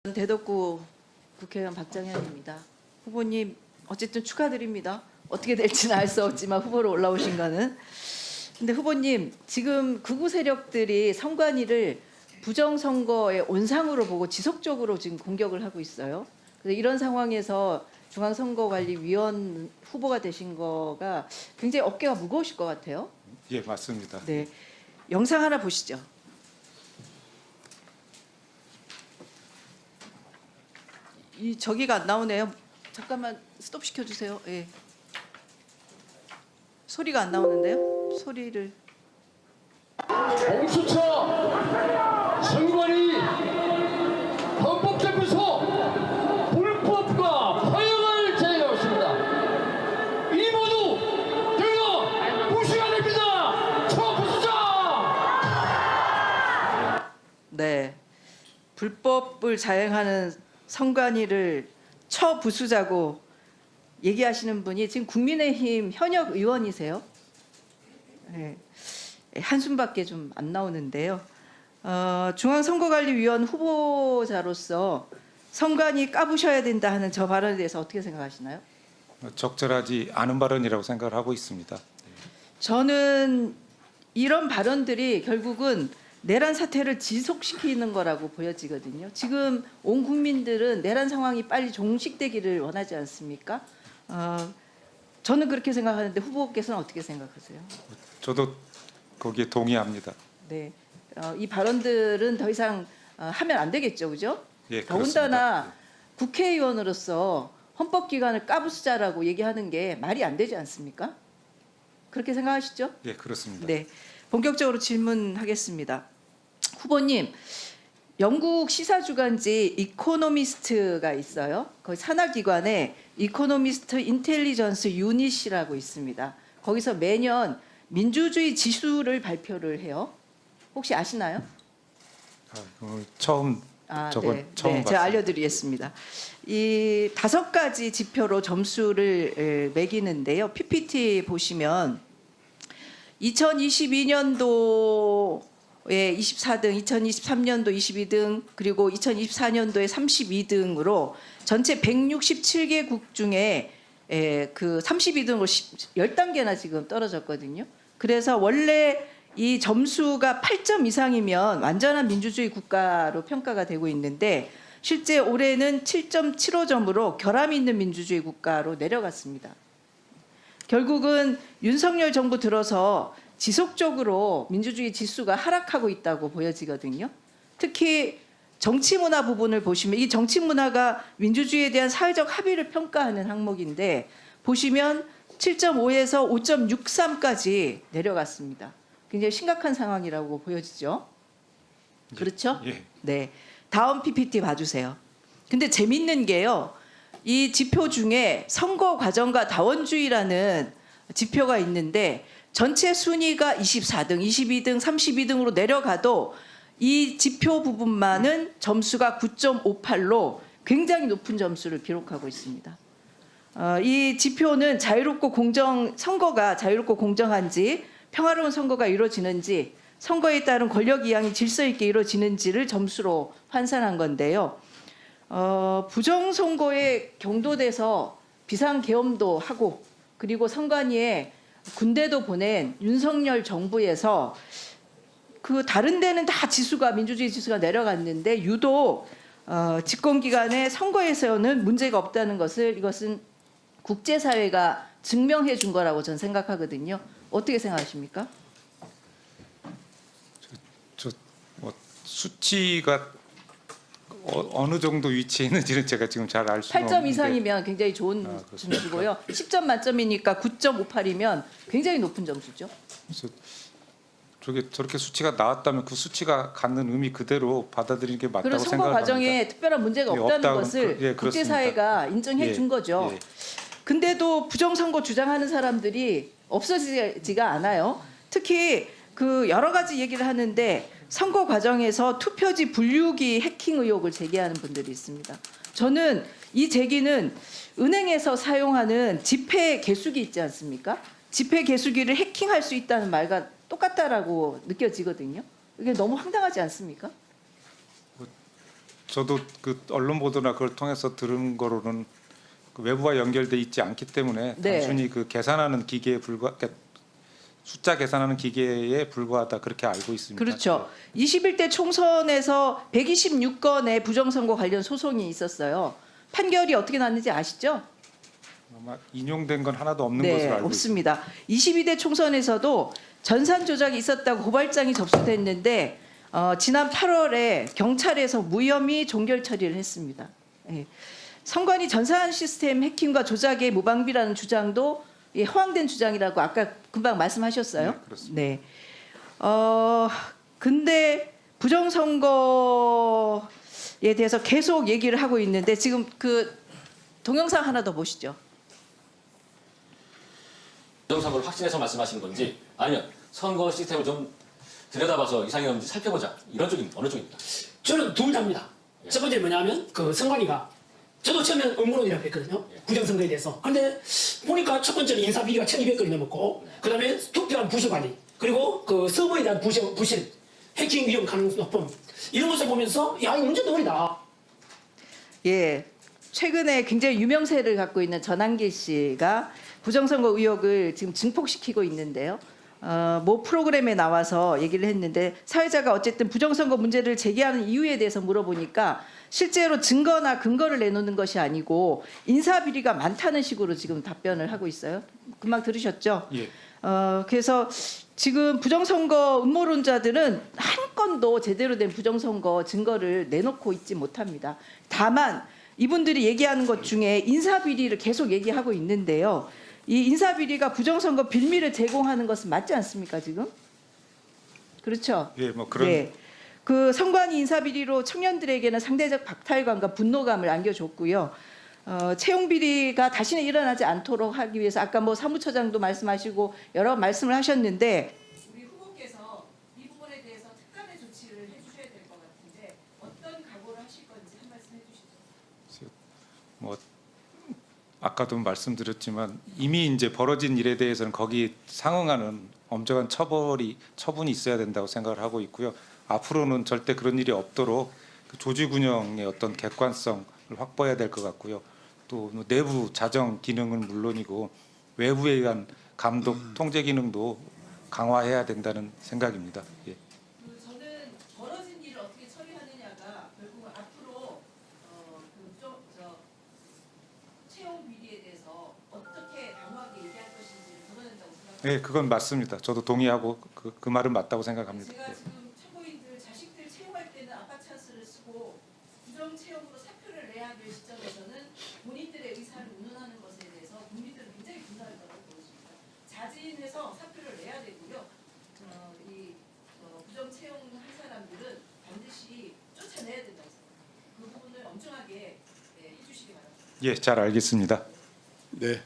대덕구 국회의원 박장현입니다. 후보님 어쨌든 축하드립니다. 어떻게 될지는 알 수 없지만 후보로 올라오신 거는. 근데 후보님 지금 극우 세력들이 선관위를 부정선거의 온상으로 보고 지속적으로 지금 공격을 하고 있어요. 그래서 이런 상황에서 중앙선거관리위원 후보가 되신 거가 굉장히 어깨가 무거우실 것 같아요. 예, 맞습니다. 네, 영상 하나 보시죠. 이 저기가 안 나오네요. 잠깐만 스톱 시켜주세요. 예. 소리가 안 나오는데요. 소리를. 공수처 선관위 헌법재판소 불법과 허용을 제기하였습니다. 이 모두 저희가 무시해야 됩니다. 처부수자. 네. 불법을 자행하는 선관위를 처부수자고 얘기하시는 분이 지금 국민의힘 현역 의원이세요. 네. 한숨밖에 좀 안 나오는데요. 중앙선거관리위원 후보자로서 선관위 까부셔야 된다 하는 저 발언에 대해서 어떻게 생각하시나요? 적절하지 않은 발언이라고 생각을 하고 있습니다. 저는 이런 발언들이 결국은 내란 사태를 지속시키는 거라고 보여지거든요. 지금 온 국민들은 내란 상황이 빨리 종식되기를 원하지 않습니까? 저는 그렇게 생각하는데 후보께서는 어떻게 생각하세요? 저도 거기에 동의합니다. 네, 이 발언들은 더 이상 하면 안 되겠죠, 그죠? 예, 더군다나 그렇습니다. 국회의원으로서 헌법기관을 까부수자라고 얘기하는 게 말이 안 되지 않습니까? 그렇게 생각하시죠? 예, 그렇습니다. 네, 본격적으로 질문하겠습니다. 후보님, 영국 시사주간지 이코노미스트가 있어요. 거기 산하기관에 이코노미스트 인텔리전스 유닛이라고 있습니다. 거기서 매년 민주주의 지수를 발표를 해요. 혹시 아시나요? 처음 저건 네, 처음 네, 봤습니다. 제가 알려드리겠습니다. 이 5가지 지표로 점수를 매기는데요. PPT 보시면 2022년도에 24등, 2023년도 22등, 그리고 2024년도에 32등으로 전체 167개국 중에 그 32등으로 10단계나 지금 떨어졌거든요. 그래서 원래 이 점수가 8점 이상이면 완전한 민주주의 국가로 평가가 되고 있는데 실제 올해는 7.75점으로 결함이 있는 민주주의 국가로 내려갔습니다. 결국은 윤석열 정부 들어서 지속적으로 민주주의 지수가 하락하고 있다고 보여지거든요. 특히 정치 문화 부분을 보시면 이 정치 문화가 민주주의에 대한 사회적 합의를 평가하는 항목인데 보시면 7.5에서 5.63까지 내려갔습니다. 굉장히 심각한 상황이라고 보여지죠. 그렇죠? 예. 네. 다음 PPT 봐주세요. 근데 재밌는 게요. 이 지표 중에 선거 과정과 다원주의라는 지표가 있는데 전체 순위가 24등, 22등, 32등으로 내려가도 이 지표 부분만은 점수가 9.58로 굉장히 높은 점수를 기록하고 있습니다. 이 지표는 선거가 자유롭고 공정한지 평화로운 선거가 이루어지는지 선거에 따른 권력 이양이 질서 있게 이루어지는지를 점수로 환산한 건데요. 부정선거에 경도돼서 비상계엄도 하고 그리고 선관위에 군대도 보낸 윤석열 정부에서 그 다른 데는 다 지수가 민주주의 지수가 내려갔는데 유독 집권기간의 선거에서는 문제가 없다는 것을 이것은 국제사회가 증명해 준 거라고 저는 생각하거든요. 어떻게 생각하십니까? 뭐 수치가 어느 정도 위치에 있는지는 제가 지금 잘 알 수는 8점 없는데 이상이면 굉장히 좋은 그렇습니까? 점수고요. 10점 만점이니까 9.58이면 굉장히 높은 점수죠. 그래서 저렇게 수치가 나왔다면 그 수치가 갖는 의미 그대로 받아들이는 게 맞다고 그리고 선거 생각합니다. 과정에 특별한 문제가 예, 없다는 없다고, 것을 예, 그렇습니다. 국제사회가 인정해 예, 준 거죠. 예. 근데도 부정선거 주장하는 사람들이 없어지지가 않아요. 특히 그 여러 가지 얘기를 하는데 선거 과정에서 투표지 분류기 해킹 의혹을 제기하는 분들이 있습니다. 저는 이 제기는 은행에서 사용하는 지폐 개수기 있지 않습니까? 지폐 개수기를 해킹할 수 있다는 말과 똑같다라고 느껴지거든요. 이게 너무 황당하지 않습니까? 저도 그 언론 보도나 그걸 통해서 들은 거로는 그 외부와 연결돼 있지 않기 때문에 네. 단순히 그 계산하는 기계에 그러니까 숫자 계산하는 기계에 불과하다 그렇게 알고 있습니다. 그렇죠. 21대 총선에서 126건의 부정선거 관련 소송이 있었어요. 판결이 어떻게 났는지 아시죠? 아마 인용된 건 하나도 없는 네, 것으로 알고 있습니다. 없습니다. 22대 총선에서도 전산 조작이 있었다고 고발장이 접수됐는데 지난 8월에 경찰에서 무혐의 종결 처리를 했습니다. 예. 선관위 전산 시스템 해킹과 조작의 무방비라는 주장도 허황된 주장이라고 아까 금방 말씀하셨어요. 네, 그렇습니다. 네. 근데 부정선거에 대해서 계속 얘기를 하고 있는데 지금 그 동영상 하나 더 보시죠. 부정선거를 확신해서 말씀하시는 건지 아니면 선거 시스템을 좀 들여다봐서 이상이 없는지 살펴보자 이런 쪽입니다. 어느 쪽입니까? 저는 둘 다입니다. 첫 번째 뭐냐면 그 선관위가 저도 처음엔 음모론이라고 했거든요. 부정선거에 대해서. 근데 보니까 첫 번째는 인사 비리가 1,200건이 넘었고 그다음에 투표한 부실 관리 그리고 그 서버에 대한 부실 해킹 위험 가능성 높음 이런 것을 보면서 야 이 문제 덩어리다. 예, 최근에 굉장히 유명세를 갖고 있는 전한길 씨가 부정선거 의혹을 지금 증폭시키고 있는데요. 모 프로그램에 나와서 얘기를 했는데 사회자가 어쨌든 부정선거 문제를 제기하는 이유에 대해서 물어보니까 실제로 증거나 근거를 내놓는 것이 아니고 인사비리가 많다는 식으로 지금 답변을 하고 있어요. 금방 들으셨죠? 예. 그래서 지금 부정선거 음모론자들은 한 건도 제대로 된 부정선거 증거를 내놓고 있지 못합니다. 다만 이분들이 얘기하는 것 중에 인사비리를 계속 얘기하고 있는데요. 이 인사비리가 부정선거 빌미를 제공하는 것은 맞지 않습니까 지금? 그렇죠? 예, 뭐 그런 네. 그 선관위 인사비리로 청년들에게는 상대적 박탈감과 분노감을 안겨줬고요. 채용 비리가 다시는 일어나지 않도록 하기 위해서 아까 뭐 사무처장도 말씀하시고 여러 말씀을 하셨는데 우리 후보께서 이 부분에 대해서 특단의 조치를 해주셔야 될 것 같은데 어떤 각오를 하실 건지 한 말씀 해주시죠. 뭐 아까도 말씀드렸지만 이미 이제 벌어진 일에 대해서는 거기 상응하는 엄정한 처분이 있어야 된다고 생각을 하고 있고요. 앞으로는 절대 그런 일이 없도록 그 조직 운영의 어떤 객관성을 확보해야 될 것 같고요. 또 내부 자정 기능은 물론이고 외부에 의한 감독 통제 기능도 강화해야 된다는 생각입니다. 예. 저는 벌어진 일을 어떻게 처리하느냐가 결국은 앞으로 채용 비리에 대해서 어떻게 강하게 얘기할 것인지를 드러낸다고 생각합니다. 네, 그건 맞습니다. 저도 동의하고 그 말은 맞다고 생각합니다. 제가 예. 지금 참고인들 자식들 채용할 때는 아빠 찬스를 쓰고 부정 채용으로 사표를 내야 될 시점에서는 본인들의 의사를 운운하는 것에 대해서 국민들은 굉장히 분노할 거라고 보여집니다. 자진해서 사표를 내야 되고요. 부정 채용한 사람들은 반드시 쫓아내야 된다고 생각합니다. 그 부분을 엄중하게 해주시기 바랍니다. 예, 잘 알겠습니다. 네,